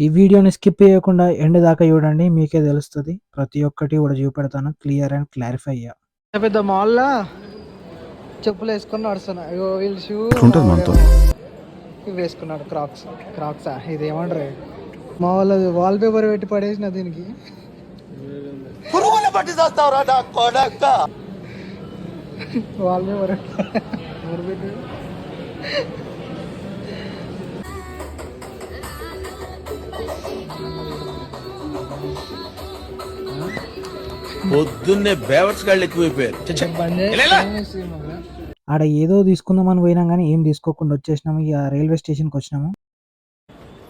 ఈ వీడియోని స్కిప్ చేయకుండా ఎండ్ దాకా చూడండి, మీకే తెలుస్తుంది. ప్రతి ఒక్కటి కూడా చూపెడతాను క్లియర్ అండ్ క్లారిఫై. పెద్ద మాల్లో చెప్పులు వేసుకొని నడుస్తున్నా. వీళ్ళు షూ ఇవి వేసుకున్నాడు, క్రాక్సా ఇది ఏమంటారు, మా వాళ్ళది వాల్ పేపర్ పెట్టి పడేసిన దీనికి. వాల్ పేపర్ పొద్దున్నే బేవర్స్ గాళ్ళు ఎక్కువైపోయారు. ఆడ ఏదో తీసుకుందామని పోయినాం కానీ ఏం తీసుకోకుండా వచ్చేసినాము. ఇక రైల్వే స్టేషన్కి వచ్చినాము.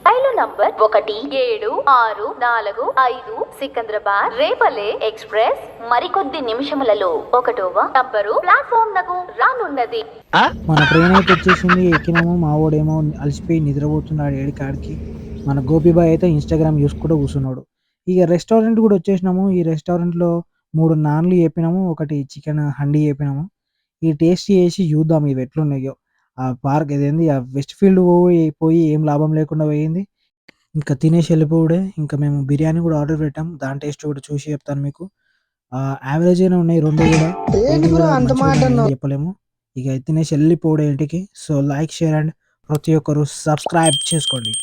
రైలు నంబర్ 176445 సికింద్రాబాద్ రేపలే ఎక్స్ప్రెస్ మరికొద్ది నిమిషములలో 1వ నంబరు ప్లాట్ఫామ్ నకు రానున్నది. మన ట్రైన్ అయితే వచ్చేసింది, ఎక్కినాము. మా వాడేమో అలసిపోయి నిద్రపోతున్నాడు ఏడికాడికి. మన గోపిబాయ్ అయితే ఇన్స్టాగ్రామ్ చూసుకుంటూ కూర్చున్నాడు. ఇక రెస్టారెంట్ కూడా వచ్చేసినాము. ఈ రెస్టారెంట్లో 3 నాన్లు చెప్పినాము, ఒకటి చికెన్ హండీ చెప్పినాము. ఈ టేస్ట్ చేసి చూద్దాం ఇవి ఎట్లున్నాయో. ఆ పార్క్ ఇదేంది, ఆ వెస్ట్ ఫీల్డ్ పోయి ఏం లాభం లేకుండా పోయింది. ఇంకా తినేసి వెళ్ళిపోవడే. ఇంకా మేము బిర్యానీ కూడా ఆర్డర్ పెట్టాం, దాని టేస్ట్ కూడా చూసి చెప్తాను మీకు. యావరేజ్ అయినా ఉన్నాయి రెండు కూడా, చెప్పలేము. ఇక తినేసి వెళ్ళిపోవడే ఇంటికి. సో లైక్, షేర్ అండ్ ప్రతి ఒక్కరు సబ్స్క్రైబ్ చేసుకోండి.